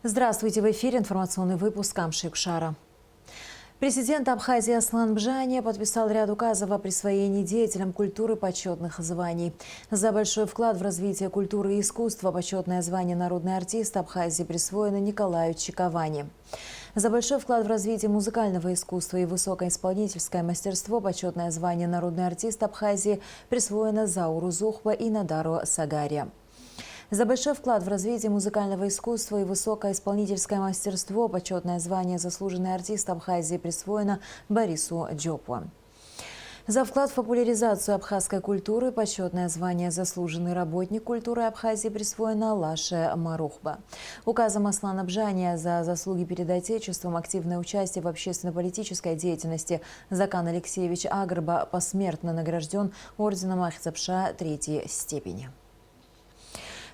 Здравствуйте, в эфире информационный выпуск Камши-Юкшара. Президент Абхазии Аслан Бжания подписал ряд указов о присвоении деятелям культуры почетных званий. За большой вклад в развитие культуры и искусства почетное звание «Народный артист» Абхазии присвоено Николаю Чиковани. За большой вклад в развитие музыкального искусства и высокоисполнительское мастерство почетное звание «Народный артист» Абхазии присвоено Зауру Зухба и Надару Сагария. За большой вклад в развитие музыкального искусства и высокоисполнительское мастерство почетное звание «Заслуженный артист» Абхазии присвоено Борису Джопу. За вклад в популяризацию абхазской культуры почетное звание «Заслуженный работник культуры Абхазии» присвоено Лаше Марухба. Указом Аслана Бжания за заслуги перед Отечеством, активное участие в общественно-политической деятельности Закан Алексеевич Агрба посмертно награжден орденом Ахцапша третьей степени.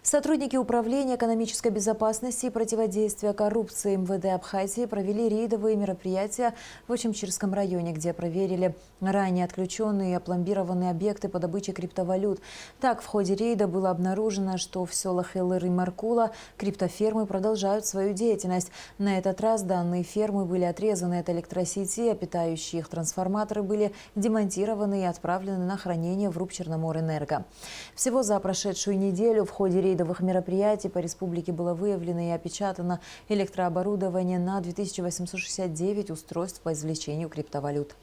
Сотрудники Управления экономической безопасности и противодействия коррупции МВД Абхазии провели рейдовые мероприятия в Очимчирском районе, где проверили ранее отключенные и опломбированные объекты по добыче криптовалют. Так, в ходе рейда было обнаружено, что в селах Элыр и Маркула криптофермы продолжают свою деятельность. На этот раз данные фермы были отрезаны от электросети, а питающие их трансформаторы были демонтированы и отправлены на хранение в РУП «Черноморэнерго». Всего за прошедшую неделю в ходе рейдовых мероприятий по республике было выявлено и опечатано электрооборудование на 2869 устройств по извлечению криптовалют.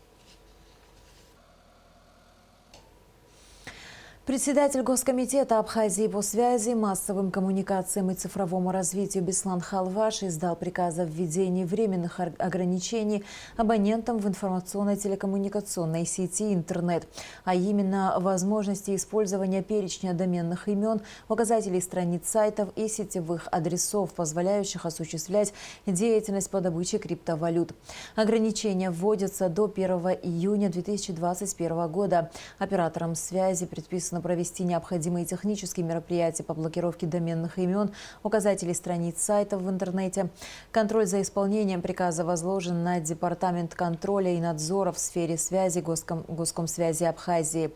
Председатель Госкомитета Абхазии по связи, массовым коммуникациям и цифровому развитию Беслан Халваш издал приказ о введении временных ограничений абонентам в информационно-телекоммуникационной сети интернет, а именно возможности использования перечня доменных имен, указателей страниц сайтов и сетевых адресов, позволяющих осуществлять деятельность по добыче криптовалют. Ограничения вводятся до 1 июня 2021 года. Операторам связи предписано провести необходимые технические мероприятия по блокировке доменных имен, указателей страниц сайтов в интернете. Контроль за исполнением приказа возложен на Департамент контроля и надзора в сфере связи Госкомсвязи Абхазии.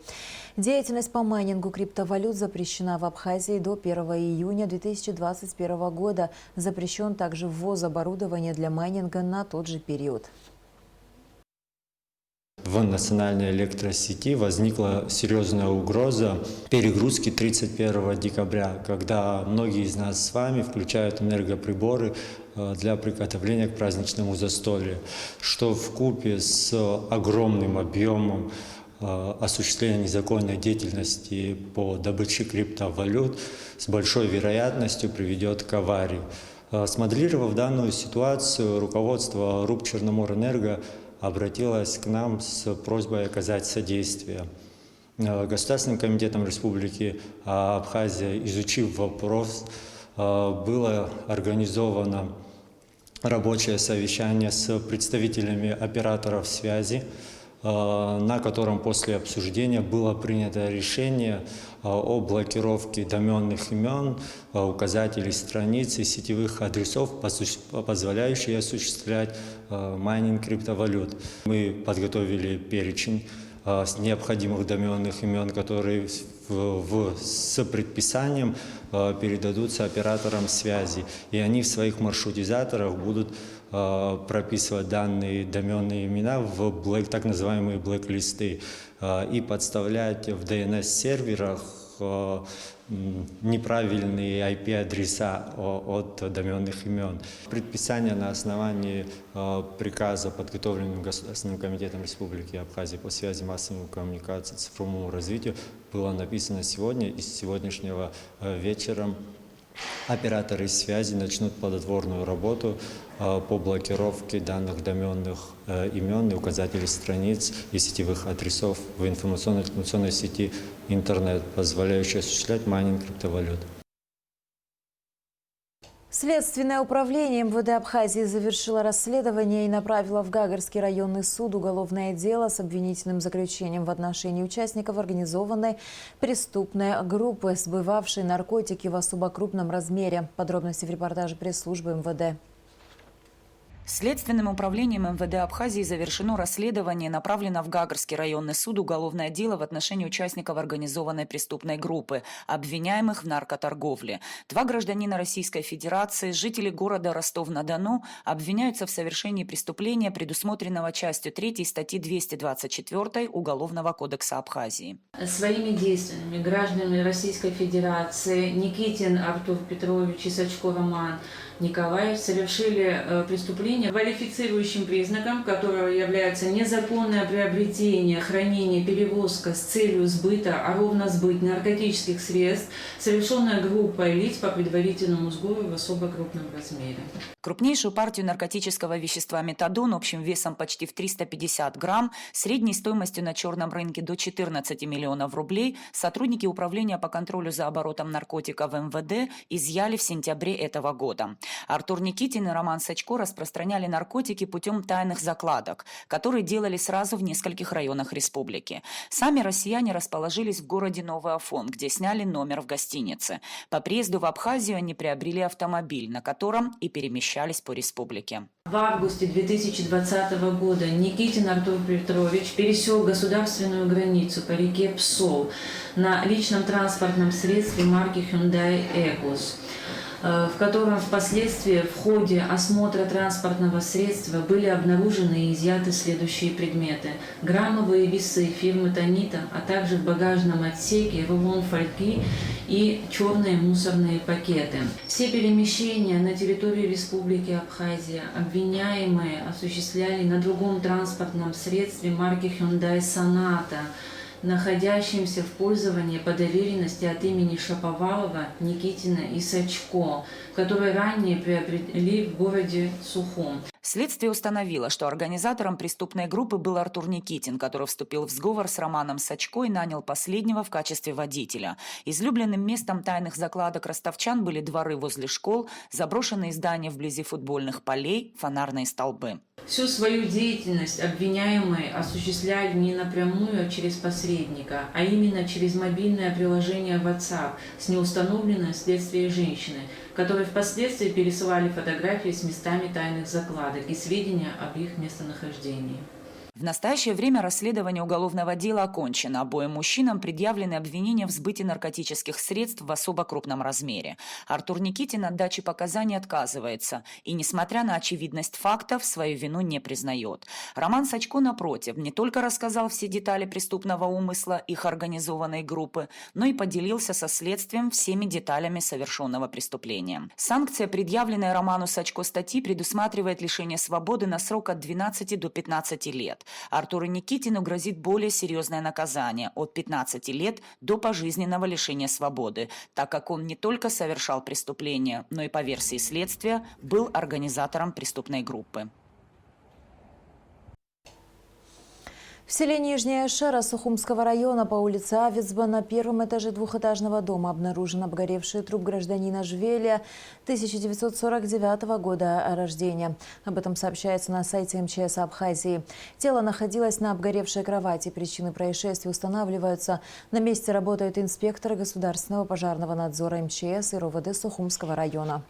Деятельность по майнингу криптовалют запрещена в Абхазии до 1 июня 2021 года. Запрещен также ввоз оборудования для майнинга на тот же период. В национальной электросети возникла серьезная угроза перегрузки 31 декабря, когда многие из нас с вами включают энергоприборы для приготовления к праздничному застолью, что вкупе с огромным объемом осуществления незаконной деятельности по добыче криптовалют с большой вероятностью приведет к аварии. Смоделировав данную ситуацию, руководство РУП «Черноморэнерго» обратилась к нам с просьбой оказать содействие. Государственным комитетом Республики Абхазия, изучив вопрос, было организовано рабочее совещание с представителями операторов связи, на котором после обсуждения было принято решение о блокировке доменных имен, указателей страниц и сетевых адресов, позволяющих осуществлять майнинг криптовалют. Мы подготовили перечень с необходимых доменных имен, которые с предписанием передадутся операторам связи. И они в своих маршрутизаторах будут прописывать данные доменные имена в так называемые блэк-листы и подставлять в DNS-серверах неправильные IP-адреса от доменных имен. Предписание на основании приказа, подготовленным Государственным комитетом Республики Абхазия по связи, массовым коммуникациям, цифровому развитию, было написано сегодня, и с сегодняшнего вечером операторы связи начнут плодотворную работу по блокировке данных доменных имен и указателей страниц и сетевых адресов в информационно-телекоммуникационной сети интернет, позволяющей осуществлять майнинг криптовалют. Следственное управление МВД Абхазии завершило расследование и направило в Гагарский районный суд уголовное дело с обвинительным заключением в отношении участников организованной преступной группы, сбывавшей наркотики в особо крупном размере. Подробности в репортаже пресс-службы МВД. Следственным управлением МВД Абхазии завершено расследование, направлено в Гагарский районный суд уголовное дело в отношении участников организованной преступной группы, обвиняемых в наркоторговле. 2 гражданина Российской Федерации, жители города Ростов-на-Дону, обвиняются в совершении преступления, предусмотренного частью 3 статьи 224 Уголовного кодекса Абхазии. Своими действиями гражданами Российской Федерации Никитин Артур Петрович и Сачко Роман Николаевич совершили преступление, квалифицирующим признаком которого является незаконное приобретение, хранение, перевозка с целью сбыта, а ровно сбыт наркотических средств, совершенная группой лиц по предварительному сговору в особо крупном размере. Крупнейшую партию наркотического вещества метадон общим весом почти в 350 грамм, средней стоимостью на черном рынке до 14 миллионов рублей сотрудники Управления по контролю за оборотом наркотиков МВД изъяли в сентябре этого года. Артур Никитин и Роман Сачко распространяли наркотики путем тайных закладок, которые делали сразу в нескольких районах республики. Сами россияне расположились в городе Новый Афон, где сняли номер в гостинице. По приезду в Абхазию они приобрели автомобиль, на котором и перемещались по республике. В августе 2020 года Никитин Артур Петрович пересек государственную границу по реке Псол на личном транспортном средстве марки Hyundai Ecos, в котором впоследствии в ходе осмотра транспортного средства были обнаружены и изъяты следующие предметы: граммовые весы фирмы Танита, а также в багажном отсеке рулон фольги и черные мусорные пакеты. Все перемещения на территории Республики Абхазия обвиняемые осуществляли на другом транспортном средстве марки Hyundai Sonata, находящимся в пользовании по доверенности от имени Шаповалова, Никитина и Сачко, которые ранее приобрели в городе Сухом. Следствие установило, что организатором преступной группы был Артур Никитин, который вступил в сговор с Романом Сачко и нанял последнего в качестве водителя. Излюбленным местом тайных закладок ростовчан были дворы возле школ, заброшенные здания вблизи футбольных полей, фонарные столбы. Всю свою деятельность обвиняемые осуществляли не напрямую, а через посредника, а именно через мобильное приложение WhatsApp с неустановленной вследствие женщины, которые впоследствии пересылали фотографии с местами тайных закладок и сведения об их местонахождении. В настоящее время расследование уголовного дела окончено. Обоим мужчинам предъявлены обвинения в сбыте наркотических средств в особо крупном размере. Артур Никитин от дачи показаний отказывается и, несмотря на очевидность фактов, свою вину не признает. Роман Сачко, напротив, не только рассказал все детали преступного умысла их организованной группы, но и поделился со следствием всеми деталями совершенного преступления. Санкция, предъявленная Роману Сачко статьи, предусматривает лишение свободы на срок от 12 до 15 лет. Артуру Никитину грозит более серьезное наказание – от 15 лет до пожизненного лишения свободы, так как он не только совершал преступление, но и, по версии следствия, был организатором преступной группы. В селе Нижняя Шера Сухумского района по улице Авицба на первом этаже двухэтажного дома обнаружен обгоревший труп гражданина Жвелия 1949 года рождения. Об этом сообщается на сайте МЧС Абхазии. Тело находилось на обгоревшей кровати. Причины происшествия устанавливаются. На месте работают инспекторы Государственного пожарного надзора МЧС и РОВД Сухумского района.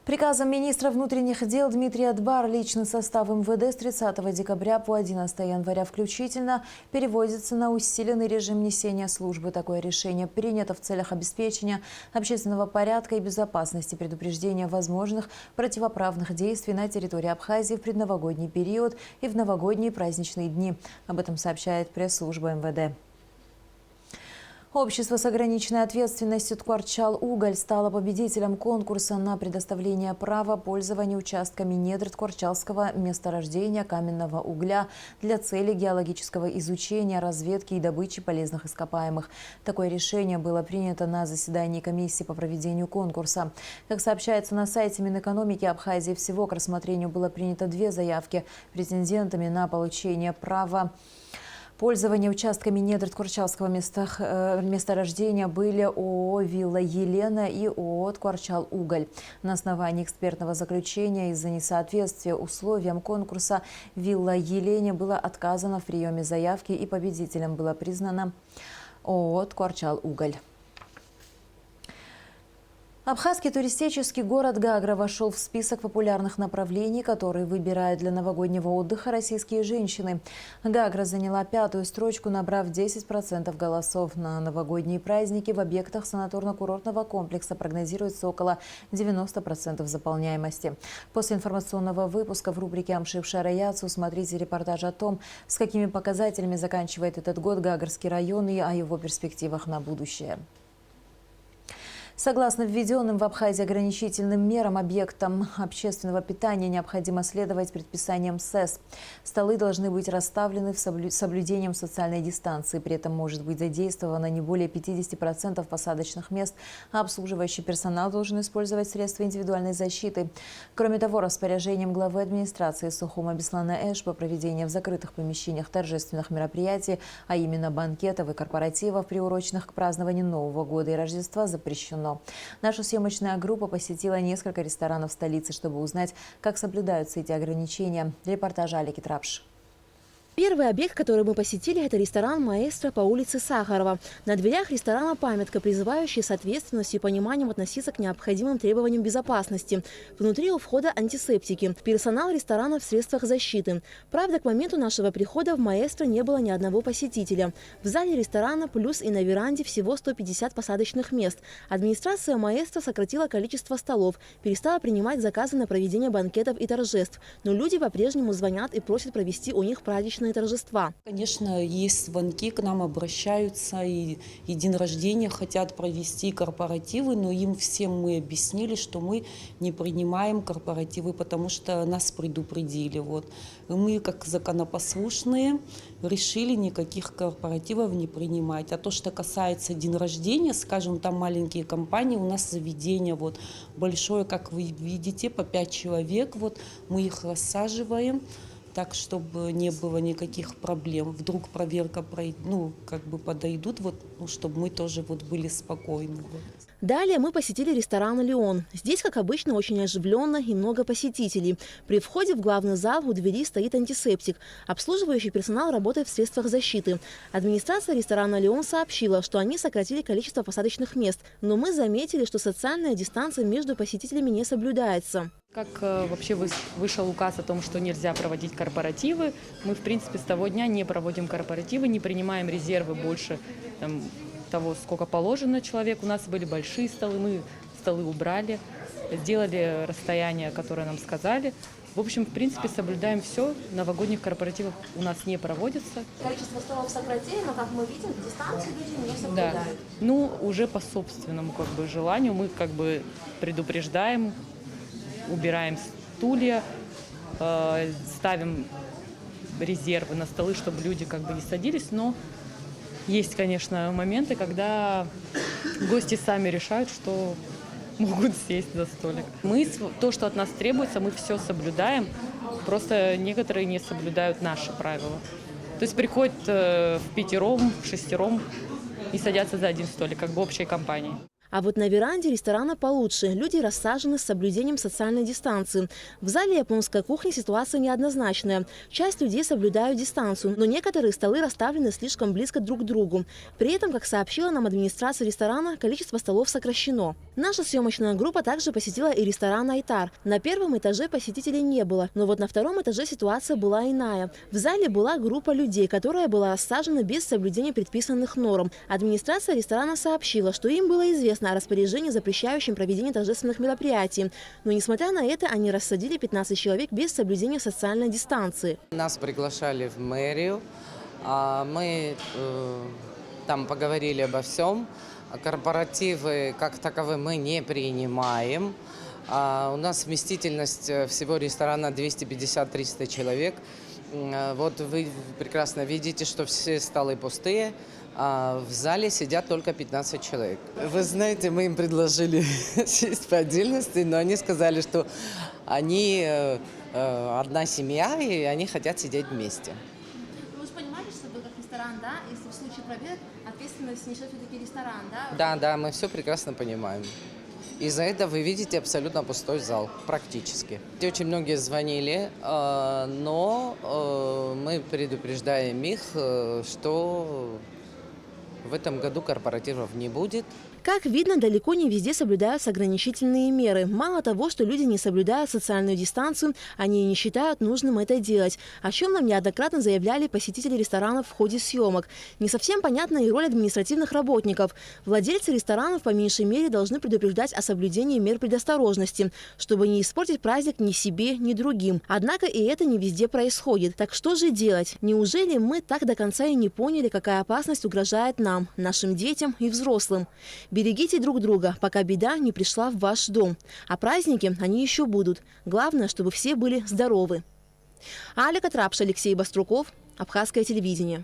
Приказом министра внутренних дел Дмитрия Дбар личный состав МВД с 30 декабря по 11 января включительно переводится на усиленный режим несения службы. Такое решение принято в целях обеспечения общественного порядка и безопасности, предупреждения возможных противоправных действий на территории Абхазии в предновогодний период и в новогодние праздничные дни. Об этом сообщает пресс-служба МВД. Общество с ограниченной ответственностью «Ткварчал-Уголь» стало победителем конкурса на предоставление права пользования участками недр Ткварчалского месторождения каменного угля для целей геологического изучения, разведки и добычи полезных ископаемых. Такое решение было принято на заседании комиссии по проведению конкурса. Как сообщается на сайте Минэкономики Абхазии, всего к рассмотрению было принято 2 заявки. Претендентами на получение права пользование участками недр Ткварчалского месторождения были ООО «Вилла Елена» и ООО «Ткварчал-Уголь». На основании экспертного заключения из-за несоответствия условиям конкурса «Вилла Елене» было отказано в приеме заявки и победителем было признано ООО «Ткварчал-Уголь». Абхазский туристический город Гагра вошел в список популярных направлений, которые выбирают для новогоднего отдыха российские женщины. Гагра заняла 5-ю строчку, набрав 10% голосов. На новогодние праздники в объектах санаторно-курортного комплекса прогнозируется около 90% заполняемости. После информационного выпуска в рубрике «Амшив Шараяцу» смотрите репортаж о том, с какими показателями заканчивает этот год Гагарский район и о его перспективах на будущее. Согласно введенным в Абхазии ограничительным мерам, объектам общественного питания необходимо следовать предписаниям СЭС. Столы должны быть расставлены с соблюдением социальной дистанции. При этом может быть задействовано не более 50% посадочных мест, а обслуживающий персонал должен использовать средства индивидуальной защиты. Кроме того, распоряжением главы администрации Сухума Беслана Эш по проведению в закрытых помещениях торжественных мероприятий, а именно банкетов и корпоративов, приуроченных к празднованию Нового года и Рождества, запрещено. Наша съемочная группа посетила несколько ресторанов столицы, чтобы узнать, как соблюдаются эти ограничения. Репортаж Алики Трапш. Первый объект, который мы посетили, это ресторан «Маэстро» по улице Сахарова. На дверях ресторана памятка, призывающая с ответственностью и пониманием относиться к необходимым требованиям безопасности. Внутри у входа антисептики. Персонал ресторана в средствах защиты. Правда, к моменту нашего прихода в «Маэстро» не было ни одного посетителя. В зале ресторана плюс и на веранде всего 150 посадочных мест. Администрация «Маэстро» сократила количество столов, перестала принимать заказы на проведение банкетов и торжеств. Но люди по-прежнему звонят и просят провести у них праздничные торжества. Конечно, есть звонки, к нам обращаются, и день рождения хотят провести, корпоративы, но им всем мы объяснили, что мы не принимаем корпоративы, потому что нас предупредили. Вот. И мы, как законопослушные, решили никаких корпоративов не принимать. А то, что касается день рождения, скажем, там маленькие компании, у нас заведение вот большое, как вы видите, по 5 человек, вот мы их рассаживаем, так, чтобы не было никаких проблем. Вдруг проверка подойдут, чтобы мы тоже были спокойны. Далее мы посетили ресторан «Леон». Здесь, как обычно, очень оживленно и много посетителей. При входе в главный зал у двери стоит антисептик. Обслуживающий персонал работает в средствах защиты. Администрация ресторана «Леон» сообщила, что они сократили количество посадочных мест. Но мы заметили, что социальная дистанция между посетителями не соблюдается. Как вообще вышел указ о том, что нельзя проводить корпоративы, мы, в принципе, с того дня не проводим корпоративы, не принимаем резервы больше того, сколько положено человеку. У нас были большие столы, мы столы убрали, сделали расстояние, которое нам сказали. В общем, в принципе, соблюдаем все. Новогодних корпоративов у нас не проводится. Количество столов сократили, но, как мы видим, дистанцию люди не соблюдают. Да. Уже по собственному желанию мы предупреждаем, убираем стулья, ставим резервы на столы, чтобы люди не садились. Но есть, конечно, моменты, когда гости сами решают, что могут сесть за столик. То, что от нас требуется, мы все соблюдаем. Просто некоторые не соблюдают наши правила. То есть приходят в 5-ром, в 6-ром и садятся за один столик, общей компанией. А вот на веранде ресторана получше. Люди рассажены с соблюдением социальной дистанции. В зале японской кухни ситуация неоднозначная. Часть людей соблюдают дистанцию, но некоторые столы расставлены слишком близко друг к другу. При этом, как сообщила нам администрация ресторана, количество столов сокращено. Наша съемочная группа также посетила и ресторан «Айтар». На первом этаже посетителей не было, но вот на втором этаже ситуация была иная. В зале была группа людей, которая была рассажена без соблюдения предписанных норм. Администрация ресторана сообщила, что им было известно о распоряжении, запрещающем проведение торжественных мероприятий. Но, несмотря на это, они рассадили 15 человек без соблюдения социальной дистанции. Нас приглашали в мэрию. Мы там поговорили обо всем. Корпоративы как таковые мы не принимаем. У нас вместительность всего ресторана 250-300 человек. Вот вы прекрасно видите, что все столы пустые. В зале сидят только 15 человек. Вы знаете, мы им предложили сесть по отдельности, но они сказали, что они одна семья, и они хотят сидеть вместе. Вы же понимаете, что вы как ресторан, да? Если в случае проверок ответственность несет все-таки ресторан, да? Да, мы все прекрасно понимаем. Из-за этого вы видите абсолютно пустой зал, практически. Очень многие звонили, но мы предупреждаем их, что В этом году корпоративов не будет. Как видно, далеко не везде соблюдаются ограничительные меры. Мало того, что люди не соблюдают социальную дистанцию, они и не считают нужным это делать, о чем нам неоднократно заявляли посетители ресторанов в ходе съемок. Не совсем понятна и роль административных работников. Владельцы ресторанов по меньшей мере должны предупреждать о соблюдении мер предосторожности, чтобы не испортить праздник ни себе, ни другим. Однако и это не везде происходит. Так что же делать? Неужели мы так до конца и не поняли, какая опасность угрожает нам, нашим детям и взрослым? Берегите друг друга, пока беда не пришла в ваш дом. А праздники, они еще будут. Главное, чтобы все были здоровы. Алика Трапш, Алексей Баструков, Абхазское телевидение.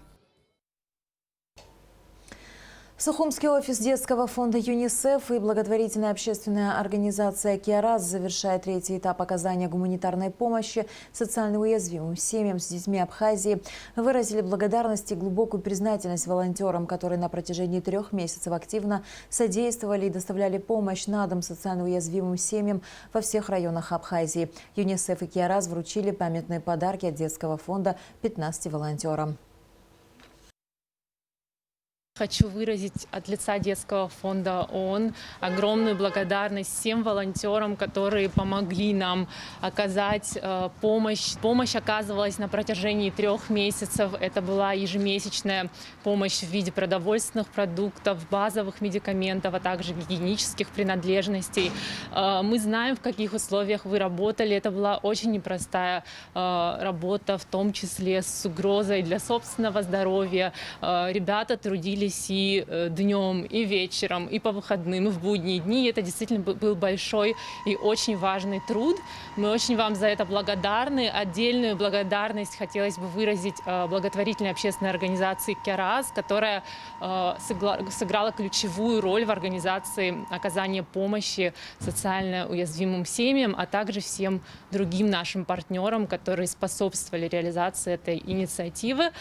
Сухумский офис детского фонда ЮНИСЕФ и благотворительная общественная организация «Киарас» завершает третий этап оказания гуманитарной помощи социально уязвимым семьям с детьми Абхазии. Выразили благодарность и глубокую признательность волонтерам, которые на протяжении 3 месяцев активно содействовали и доставляли помощь на дом социально уязвимым семьям во всех районах Абхазии. ЮНИСЕФ и «Киарас» вручили памятные подарки от детского фонда 15 волонтерам. Хочу выразить от лица детского фонда ООН огромную благодарность всем волонтерам, которые помогли нам оказать помощь. Помощь оказывалась на протяжении 3 месяцев. Это была ежемесячная помощь в виде продовольственных продуктов, базовых медикаментов, а также гигиенических принадлежностей. Мы знаем, в каких условиях вы работали. Это была очень непростая работа, в том числе с угрозой для собственного здоровья. Ребята трудились и днем, и вечером, и по выходным, и в будние дни. Это действительно был большой и очень важный труд. Мы очень вам за это благодарны. Отдельную благодарность хотелось бы выразить благотворительной общественной организации «Киарас», которая сыграла ключевую роль в организации оказания помощи социально уязвимым семьям, а также всем другим нашим партнерам, которые способствовали реализации этой инициативы.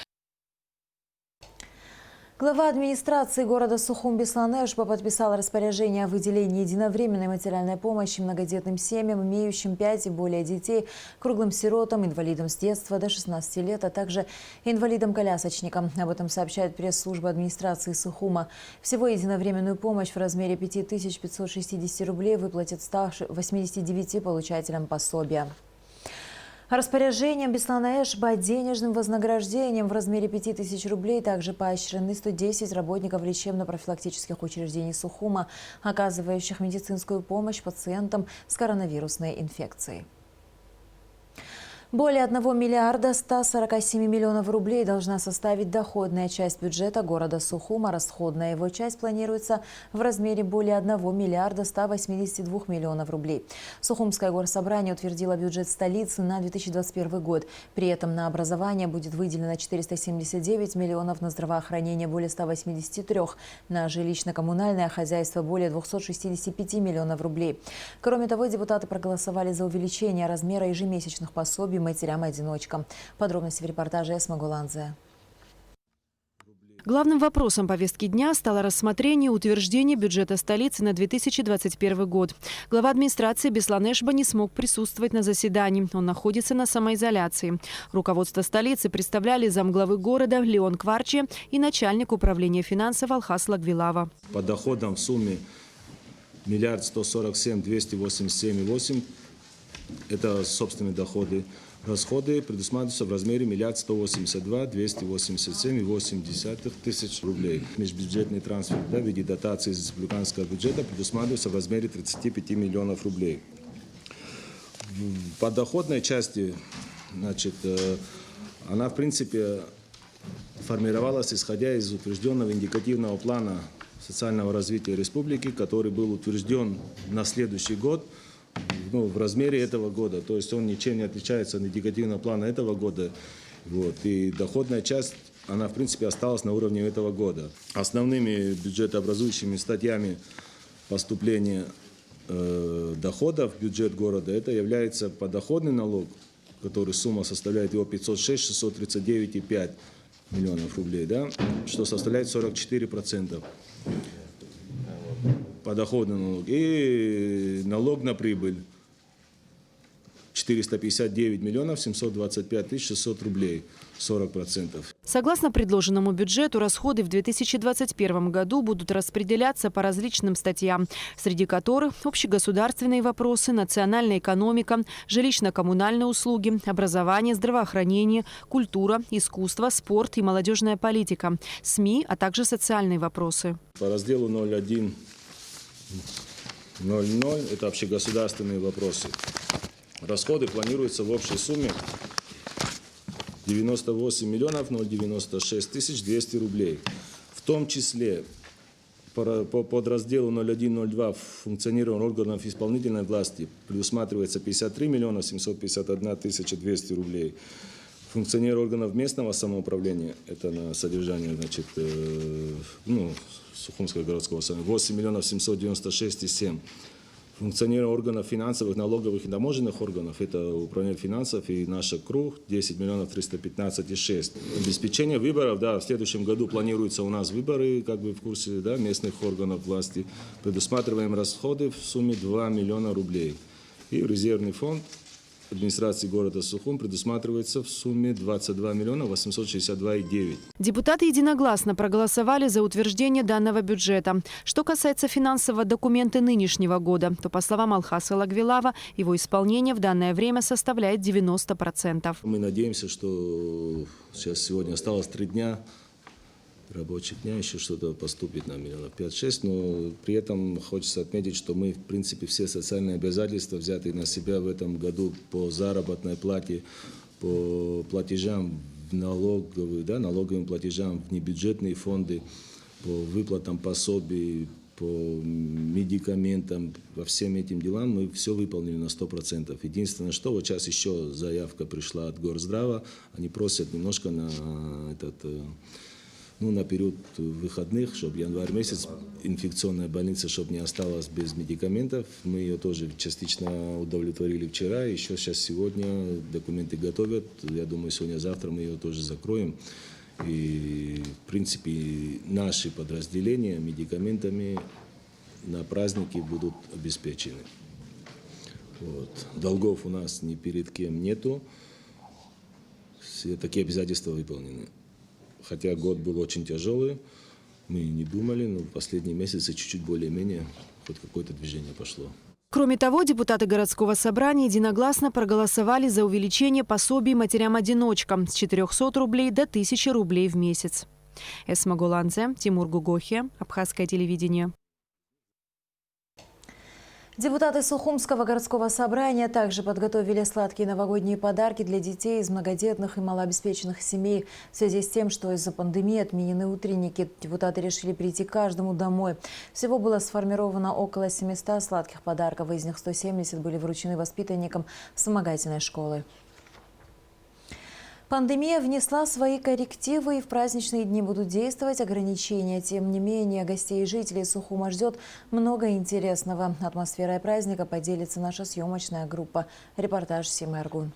Глава администрации города Сухум Беслан Эшба подписал распоряжение о выделении единовременной материальной помощи многодетным семьям, имеющим 5 и более детей, круглым сиротам, инвалидам с детства до 16 лет, а также инвалидам-колясочникам. Об этом сообщает пресс-служба администрации Сухума. Всего единовременную помощь в размере 5560 рублей выплатят 189 получателям пособия. Распоряжением Беслана Эшба денежным вознаграждением в размере 5000 рублей также поощрены 110 работников лечебно-профилактических учреждений Сухума, оказывающих медицинскую помощь пациентам с коронавирусной инфекцией. Более 1 миллиарда 147 миллионов рублей должна составить доходная часть бюджета города Сухума. Расходная его часть планируется в размере более 1 миллиарда 182 миллионов рублей. Сухумское горсобрание утвердило бюджет столицы на 2021 год. При этом на образование будет выделено 479 миллионов, на здравоохранение более 183, на жилищно-коммунальное хозяйство более 265 миллионов рублей. Кроме того, депутаты проголосовали за увеличение размера ежемесячных пособий матерям-одиночкам. Подробности в репортаже Эсма Гуланзе. Главным вопросом повестки дня стало рассмотрение утверждения бюджета столицы на 2021 год. Глава администрации Беслан Эшба не смог присутствовать на заседании. Он находится на самоизоляции. Руководство столицы представляли замглавы города Леон Кварчи и начальник управления финансов Алхас Лагвилава. По доходам в сумме 1 147 287,8. Это собственные доходы. Расходы предусматриваются в размере 1 182 287,8 тысяч рублей. Межбюджетный трансфер в виде дотации из республиканского бюджета предусматривается в размере 35 миллионов рублей. По доходной части, она в принципе формировалась исходя из утвержденного индикативного плана социального развития республики, который был утвержден на следующий год. В размере этого года, то есть он ничем не отличается от индикативного плана этого года. И доходная часть, она в принципе осталась на уровне этого года. Основными бюджетообразующими статьями поступления доходов в бюджет города это является подоходный налог, который сумма составляет его 506 639,5 миллионов рублей, что составляет 44%. Подоходный налог и налог на прибыль 459 миллионов 725 тысяч 600 рублей, 40%. Согласно предложенному бюджету, расходы в 2021 году будут распределяться по различным статьям, среди которых общегосударственные вопросы, национальная экономика, жилищно-коммунальные услуги, образование, здравоохранение, культура, искусство, спорт и молодежная политика, СМИ, а также социальные вопросы. По разделу 01.00 это общегосударственные вопросы. Расходы планируются в общей сумме 98 миллионов 096 тысяч 200 рублей. В том числе по подразделу 01.02 функционирование органов исполнительной власти предусматривается 53 миллиона 751 тысяча 200 рублей. Функционеры органов местного самоуправления, это на содержание, значит, Сухумского городского совета, 8 миллионов 796,7. Функционеры органов финансовых, налоговых и таможенных органов, это управление финансов и наш круг, 10 миллионов 315,6. Обеспечение выборов, да, в следующем году планируются у нас выборы, как бы в курсе, да, местных органов власти. Предусматриваем расходы в сумме 2 миллиона рублей. И резервный фонд администрации города Сухум предусматривается в сумме 22 миллиона 862,9. Депутаты единогласно проголосовали за утверждение данного бюджета. Что касается финансового документа нынешнего года, то, по словам Алхаса Лагвилава, его исполнение в данное время составляет 90%. Мы надеемся, что сегодня осталось 3 дня рабочих дня, еще что-то поступит на миллионов 5-6, но при этом хочется отметить, что мы, в принципе, все социальные обязательства, взятые на себя в этом году по заработной плате, по платежам в налоговые, да, налоговым платежам в небюджетные фонды, по выплатам пособий, по медикаментам, по всем этим делам мы все выполнили на 100%. Единственное, что вот сейчас еще заявка пришла от Горздрава, они просят немножко на на период выходных, чтобы январь месяц инфекционная больница, чтобы не осталась без медикаментов. Мы ее тоже частично удовлетворили вчера. Еще сегодня документы готовят. Я думаю, сегодня-завтра мы ее тоже закроем. И, в принципе, наши подразделения медикаментами на праздники будут обеспечены. Вот. Долгов у нас ни перед кем нету. Все такие обязательства выполнены. Хотя год был очень тяжелый, мы не думали, но в последние месяцы чуть-чуть более-менее хоть какое-то движение пошло. Кроме того, депутаты городского собрания единогласно проголосовали за увеличение пособий матерям-одиночкам с 400 рублей до 1000 рублей в месяц. Эсма Голанзе, Тимур Гугохи, Абхазское телевидение. Депутаты Сухумского городского собрания также подготовили сладкие новогодние подарки для детей из многодетных и малообеспеченных семей. В связи с тем, что из-за пандемии отменены утренники, депутаты решили прийти каждому домой. Всего было сформировано около 700 сладких подарков, из них 170 были вручены воспитанникам вспомогательной школы. Пандемия внесла свои коррективы, и в праздничные дни будут действовать ограничения. Тем не менее, гостей и жителей Сухума ждет много интересного. Атмосферой праздника поделится наша съемочная группа. Репортаж Симы Аргун.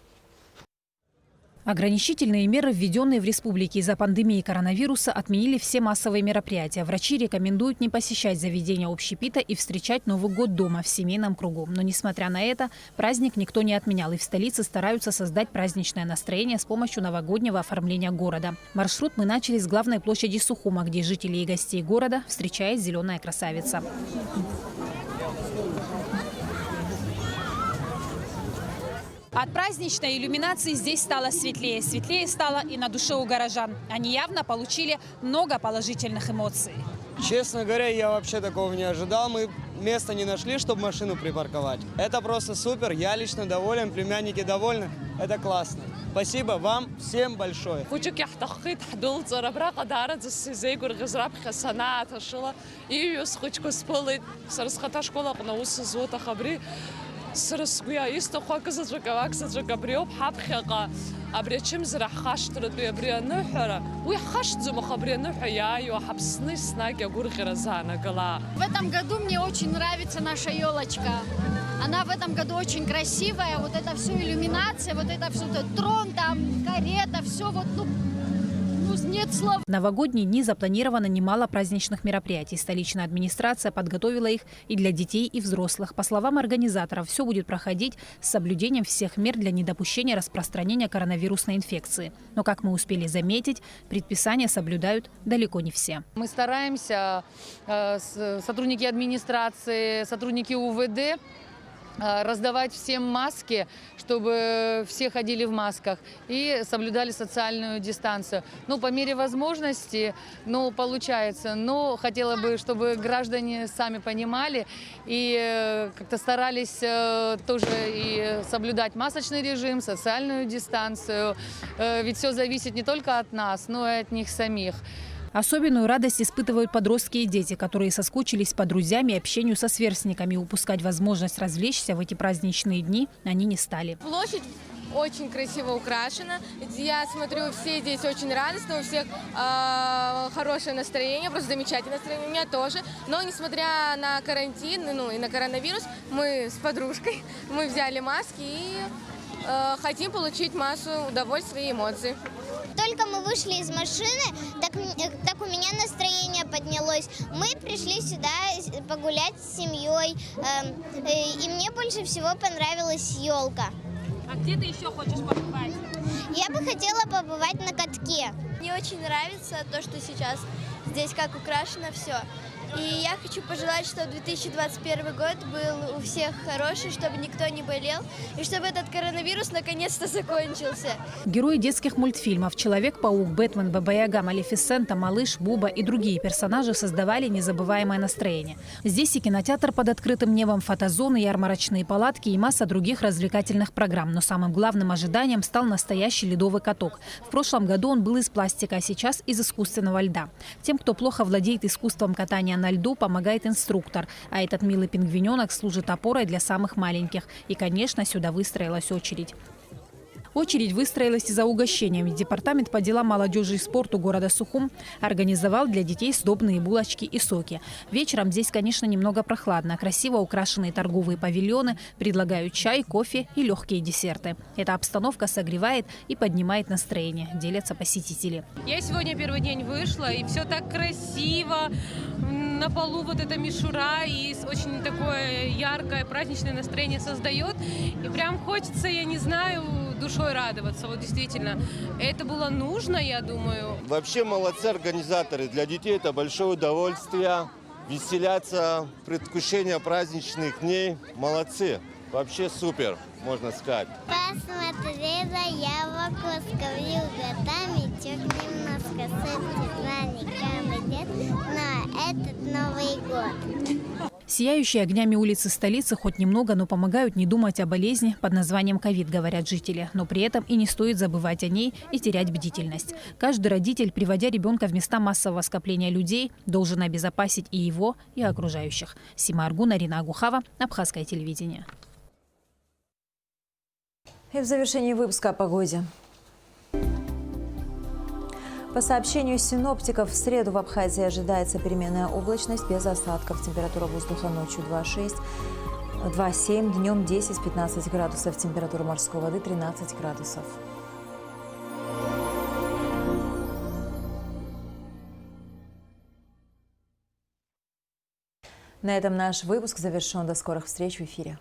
Ограничительные меры, введенные в республике из-за пандемии коронавируса, отменили все массовые мероприятия. Врачи рекомендуют не посещать заведения общепита и встречать Новый год дома в семейном кругу. Но, несмотря на это, праздник никто не отменял. И в столице стараются создать праздничное настроение с помощью новогоднего оформления города. Маршрут мы начали с главной площади Сухума, где жители и гостей города встречает зеленая красавица. От праздничной иллюминации здесь стало светлее. Светлее стало и на душе у горожан. Они явно получили много положительных эмоций. Честно говоря, я вообще такого не ожидал. Мы места не нашли, чтобы машину припарковать. Это просто супер. Я лично доволен, племянники довольны. Это классно. Спасибо вам всем большое. Срысгуя исто хакза джагавакса джагабриоп хапхяга абрячим зрахаштрадуя брианухара уй хаштзума хабриануха я ю хабсны снаги гургиразана гала. В этом году мне очень нравится наша елочка. Она в этом году очень красивая. Вот это все иллюминация, вот это все, трон там, карета, все вот, нет слов. В новогодние дни запланировано немало праздничных мероприятий. Столичная администрация подготовила их и для детей, и взрослых. По словам организаторов, все будет проходить с соблюдением всех мер для недопущения распространения коронавирусной инфекции. Но, как мы успели заметить, предписания соблюдают далеко не все. Мы стараемся, сотрудники администрации, сотрудники УВД, раздавать всем маски, чтобы все ходили в масках и соблюдали социальную дистанцию. Ну, по мере возможности, получается. Но хотела бы, чтобы граждане сами понимали и как-то старались тоже и соблюдать масочный режим, социальную дистанцию. Ведь все зависит не только от нас, но и от них самих. Особенную радость испытывают подростки и дети, которые соскучились по друзьям и общению со сверстниками. Упускать возможность развлечься в эти праздничные дни они не стали. Площадь очень красиво украшена. Я смотрю, все здесь очень радостны, у всех хорошее настроение, просто замечательное настроение, у меня тоже. Но несмотря на карантин, и на коронавирус, мы с подружкой, мы взяли маски и хотим получить массу удовольствия и эмоций. Только мы вышли из машины, так у меня настроение поднялось. Мы пришли сюда погулять с семьей, и мне больше всего понравилась елка. А где ты еще хочешь побывать? Я бы хотела побывать на катке. Мне очень нравится то, что сейчас здесь как украшено все. И я хочу пожелать, чтобы 2021 год был у всех хороший, чтобы никто не болел, и чтобы этот коронавирус наконец-то закончился. Герои детских мультфильмов «Человек-паук», «Бэтмен», «Баба-Яга», «Малефисента», «Малыш», «Буба» и другие персонажи создавали незабываемое настроение. Здесь и кинотеатр под открытым небом, фотозоны, ярмарочные палатки и масса других развлекательных программ. Но самым главным ожиданием стал настоящий ледовый каток. В прошлом году он был из пластика, а сейчас из искусственного льда. Тем, кто плохо владеет искусством катания на льду, помогает инструктор. А этот милый пингвиненок служит опорой для самых маленьких. И, конечно, сюда выстроилась очередь. Очередь выстроилась и за угощением. Департамент по делам молодежи и спорту города Сухум организовал для детей сдобные булочки и соки. Вечером здесь, конечно, немного прохладно. Красиво украшенные торговые павильоны предлагают чай, кофе и легкие десерты. Эта обстановка согревает и поднимает настроение, делятся посетители. Я сегодня первый день вышла, и все так красиво. На полу вот эта мишура, и очень такое яркое праздничное настроение создает. И прям хочется, я не знаю, душой радоваться. Вот действительно, это было нужно, я думаю. Вообще молодцы организаторы. Для детей это большое удовольствие. Веселяться, предвкушение праздничных дней. Молодцы. Вообще супер, можно сказать. Посмотрела я в окошко, в юготами, чуть немножко с праздником идет на этот Новый год. Сияющие огнями улицы столицы хоть немного, но помогают не думать о болезни под названием ковид, говорят жители. Но при этом и не стоит забывать о ней и терять бдительность. Каждый родитель, приводя ребенка в места массового скопления людей, должен обезопасить и его, и окружающих. Сима Аргуна, Рина Агухава, Абхазское телевидение. И в завершении выпуска о погоде. По сообщению синоптиков, в среду в Абхазии ожидается переменная облачность без осадков. Температура воздуха ночью 2,7, днем 10-15 градусов. Температура морской воды 13 градусов. На этом наш выпуск завершен. До скорых встреч в эфире.